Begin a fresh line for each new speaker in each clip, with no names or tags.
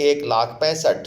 1,65,000।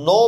9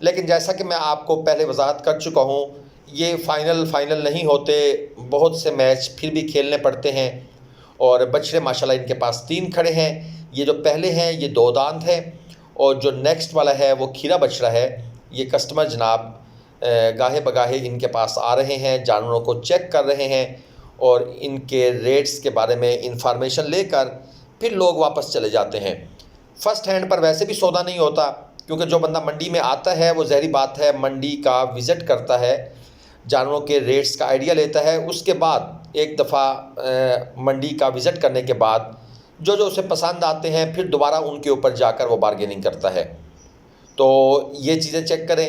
لیکن جیسا کہ میں آپ کو پہلے وضاحت کر چکا ہوں، یہ فائنل نہیں ہوتے، بہت سے میچ پھر بھی کھیلنے پڑتے ہیں، اور بچڑے ماشاءاللہ ان کے پاس 3 کھڑے ہیں۔ یہ جو پہلے ہیں یہ 2 دانت ہیں، اور جو نیکسٹ والا ہے وہ کھیرا بچڑا ہے۔ یہ کسٹمر جناب گاہے بگاہے ان کے پاس آ رہے ہیں، جانوروں کو چیک کر رہے ہیں، اور ان کے ریٹس کے بارے میں انفارمیشن لے کر پھر لوگ واپس چلے جاتے ہیں۔ فرسٹ ہینڈ پر ویسے بھی سودا نہیں ہوتا، کیونکہ جو بندہ منڈی میں آتا ہے وہ ظاہری بات ہے منڈی کا وزٹ کرتا ہے، جانوروں کے ریٹس کا آئیڈیا لیتا ہے، اس کے بعد ایک دفعہ منڈی کا وزٹ کرنے کے بعد جو اسے پسند آتے ہیں پھر دوبارہ ان کے اوپر جا کر وہ بارگیننگ کرتا ہے۔ تو یہ چیزیں چیک کریں۔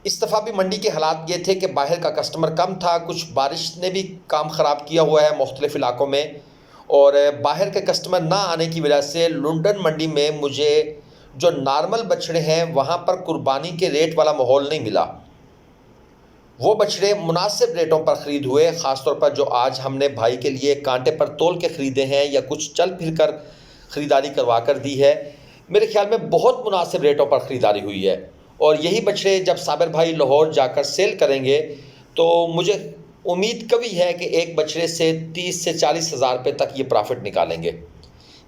اس دفعہ بھی منڈی کے حالات یہ تھے کہ باہر کا کسٹمر کم تھا، کچھ بارش نے بھی کام خراب کیا ہوا ہے مختلف علاقوں میں، اور باہر کے کسٹمر نہ آنے کی وجہ سے لنڈن منڈی میں مجھے جو نارمل بچڑے ہیں وہاں پر قربانی کے ریٹ والا ماحول نہیں ملا۔ وہ بچڑے مناسب ریٹوں پر خرید ہوئے، خاص طور پر جو آج ہم نے بھائی کے لیے کانٹے پر تول کے خریدے ہیں یا کچھ چل پھر کر خریداری کروا کر دی ہے، میرے خیال میں بہت مناسب ریٹوں پر خریداری ہوئی ہے۔ اور یہی بچڑے جب صابر بھائی لاہور جا کر سیل کریں گے تو مجھے امید کبھی ہے کہ ایک بچڑے سے 30 سے 40 ہزار روپے تک یہ پرافٹ نکالیں گے۔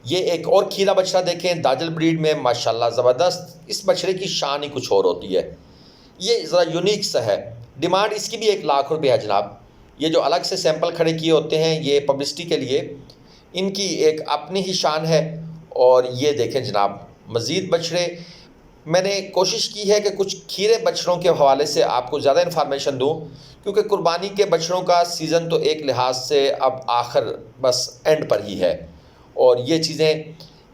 یہ ایک اور کھیرا بچڑا دیکھیں داجل بریڈ میں، ماشاءاللہ زبردست، اس بچڑے کی شان ہی کچھ اور ہوتی ہے، یہ ذرا یونیک سا ہے۔ ڈیمانڈ اس کی بھی 1 لاکھ روپے ہے جناب۔ یہ جو الگ سے سیمپل کھڑے کیے ہوتے ہیں یہ پبلسٹی کے لیے، ان کی ایک اپنی ہی شان ہے۔ اور یہ دیکھیں جناب مزید بچڑے، میں نے کوشش کی ہے کہ کچھ کھیرے بچڑوں کے حوالے سے آپ کو زیادہ انفارمیشن دوں، کیونکہ قربانی کے بچڑوں کا سیزن تو ایک لحاظ سے اب آخر بس اینڈ پر ہی ہے۔ اور یہ چیزیں،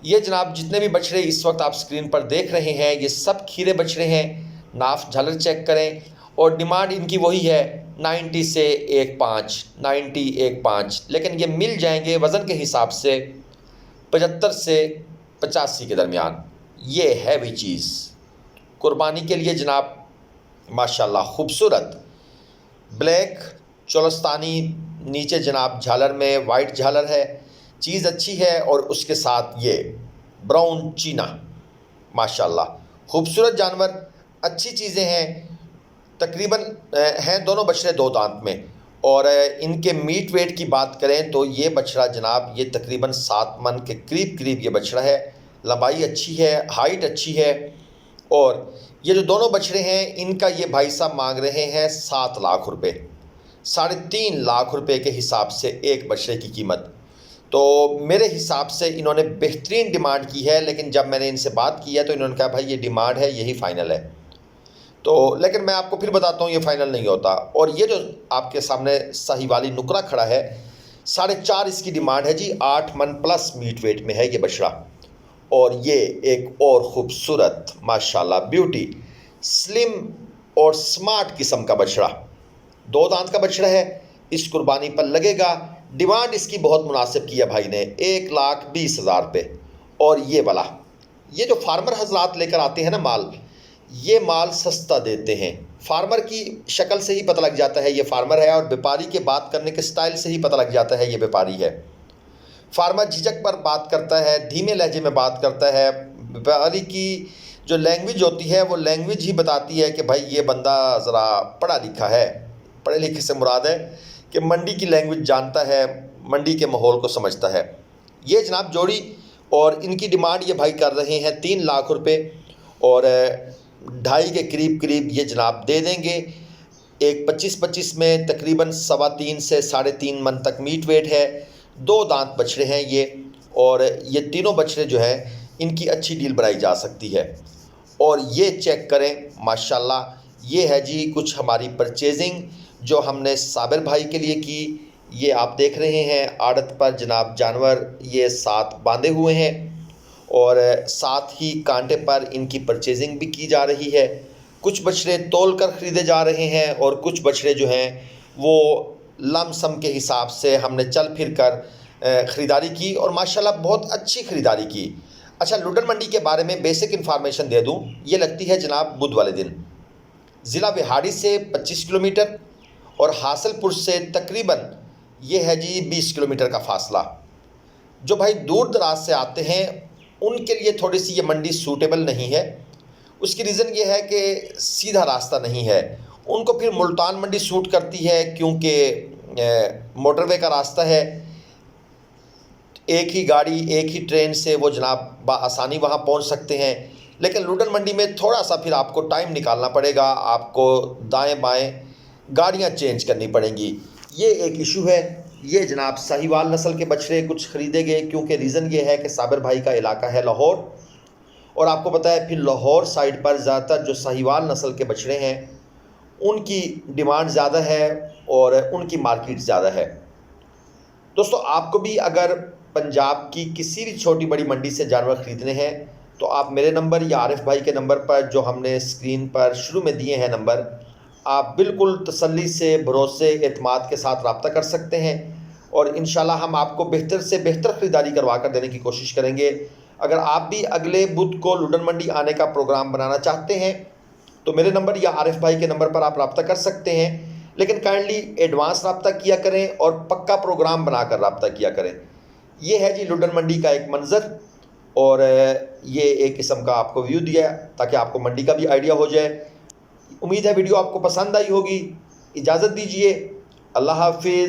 یہ جناب جتنے بھی بچڑے اس وقت آپ سکرین پر دیکھ رہے ہیں یہ سب کھیرے بچڑے ہیں۔ ناف جھلر چیک کریں، اور ڈیمانڈ ان کی وہی ہے 90 سے 1.5، 90 1.5، لیکن یہ مل جائیں گے وزن کے حساب سے 75 سے 85 کے درمیان۔ یہ ہیوی چیز قربانی کے لیے جناب ماشاءاللہ خوبصورت بلیک چولستانی، نیچے جناب جھالر میں وائٹ جھالر ہے، چیز اچھی ہے، اور اس کے ساتھ یہ براؤن چینا، ماشاءاللہ خوبصورت جانور، اچھی چیزیں ہیں۔ تقریباً ہیں دونوں بچڑے 2 دانت میں، اور ان کے میٹ ویٹ کی بات کریں تو یہ بچڑا جناب یہ تقریباً 7 من کے قریب یہ بچڑا ہے، لمبائی اچھی ہے، ہائٹ اچھی ہے۔ اور یہ جو دونوں بچڑے ہیں ان کا یہ بھائی صاحب مانگ رہے ہیں 7 لاکھ روپے، 3.5 لاکھ روپے کے حساب سے ایک بچڑے کی قیمت۔ تو میرے حساب سے انہوں نے بہترین ڈیمانڈ کی ہے، لیکن جب میں نے ان سے بات کی ہے تو انہوں نے کہا بھائی یہ ڈیمانڈ ہے، یہی فائنل ہے۔ تو لیکن میں آپ کو پھر بتاتا ہوں یہ فائنل نہیں ہوتا۔ اور یہ جو آپ کے سامنے صحیح والی نکرا کھڑا ہے 4.5 اس کی ڈیمانڈ ہے جی، 8 من پلس میٹ ویٹ میں ہے یہ بچڑا۔ اور یہ ایک اور خوبصورت ماشاءاللہ بیوٹی سلم اور سمارٹ قسم کا بچڑا، 2 دانت کا بچڑا ہے، اس قربانی پر لگے گا۔ ڈیمانڈ اس کی بہت مناسب کی ہے بھائی نے، 1,20,000 روپے۔ اور یہ والا، یہ جو فارمر حضرات لے کر آتے ہیں نا مال، یہ مال سستا دیتے ہیں۔ فارمر کی شکل سے ہی پتہ لگ جاتا ہے یہ فارمر ہے، اور بیپاری کے بات کرنے کے سٹائل سے ہی پتہ لگ جاتا ہے یہ بیپاری ہے۔ فارمر جھجک پر بات کرتا ہے، دھیمے لہجے میں بات کرتا ہے، بیپاری کی جو لینگویج ہوتی ہے وہ لینگویج ہی بتاتی ہے کہ بھائی یہ بندہ ذرا پڑھا لکھا ہے۔ پڑھے لکھے سے مراد ہے کہ منڈی کی لینگویج جانتا ہے، منڈی کے ماحول کو سمجھتا ہے۔ یہ جناب جوڑی، اور ان کی ڈیمانڈ یہ بھائی کر رہے ہیں 3 لاکھ روپے، اور 2.5 کے قریب یہ جناب دے دیں گے۔ ایک 25 میں تقریباً 3.25 سے 3.5 من تک میٹ ویٹ ہے، 2 دانت بچڑے ہیں یہ، اور یہ تینوں بچڑے جو ہیں ان کی اچھی ڈیل بنائی جا سکتی ہے۔ اور یہ چیک کریں ماشاءاللہ، یہ ہے جی کچھ ہماری پرچیزنگ جو ہم نے صابر بھائی کے لیے کی۔ یہ آپ دیکھ رہے ہیں آڑت پر جناب جانور یہ ساتھ باندھے ہوئے ہیں، اور ساتھ ہی کانٹے پر ان کی پرچیزنگ بھی کی جا رہی ہے۔ کچھ بچڑے تول کر خریدے جا رہے ہیں، اور کچھ بچڑے جو ہیں وہ لم سم کے حساب سے ہم نے چل پھر کر خریداری کی، اور ماشاءاللہ بہت اچھی خریداری کی۔ اچھا، لڈن منڈی کے بارے میں بیسک انفارمیشن دے دوں، یہ لگتی ہے جناب بدھ والے دن، ضلع وہاڑی سے 25 کلومیٹر، اور حاصل پور سے تقریباً یہ ہے جی 20 کلومیٹر کا فاصلہ۔ جو بھائی دور دراز سے آتے ہیں ان کے لیے تھوڑی سی یہ منڈی سوٹیبل نہیں ہے، اس کی ریزن یہ ہے کہ سیدھا راستہ نہیں ہے. ان کو پھر ملتان منڈی سوٹ کرتی ہے کیونکہ موٹر وے کا راستہ ہے. ایک ہی گاڑی ایک ہی ٹرین سے وہ جناب بآسانی وہاں پہنچ سکتے ہیں. لیکن لوڈن منڈی میں تھوڑا سا پھر آپ کو ٹائم نکالنا پڑے گا, آپ کو دائیں بائیں گاڑیاں چینج کرنی پڑیں گی. یہ ایک ایشو ہے. یہ جناب ساہیوال نسل کے بچڑے کچھ خریدے گئے کیونکہ ریزن یہ ہے کہ صابر بھائی کا علاقہ ہے لاہور, اور آپ کو پتہ ہے پھر لاہور سائڈ پر زیادہ تر جو ساہیوال نسل کے بچڑے ہیں ان کی ڈیمانڈ زیادہ ہے اور ان کی مارکیٹ زیادہ ہے. دوستو آپ کو بھی اگر پنجاب کی کسی بھی چھوٹی بڑی منڈی سے جانور خریدنے ہیں تو آپ میرے نمبر یا عارف بھائی کے نمبر پر جو ہم نے اسکرین پر شروع میں دیے ہیں نمبر, آپ بالکل تسلی سے بھروسے اعتماد کے ساتھ رابطہ کر سکتے ہیں, اور انشاءاللہ ہم آپ کو بہتر سے بہتر خریداری کروا کر دینے کی کوشش کریں گے. اگر آپ بھی اگلے بدھ کو لوڈن منڈی آنے کا پروگرام بنانا چاہتے ہیں تو میرے نمبر یا عارف بھائی کے نمبر پر آپ رابطہ کر سکتے ہیں, لیکن کائنڈلی ایڈوانس رابطہ کیا کریں اور پکا پروگرام بنا کر رابطہ کیا کریں. یہ ہے جی لوڈن منڈی کا ایک منظر, اور یہ ایک قسم کا آپ کو ویو دیا تاکہ آپ کو منڈی کا بھی آئیڈیا ہو جائے. امید ہے ویڈیو آپ کو پسند آئی ہوگی. اجازت دیجیے, اللہ حافظ.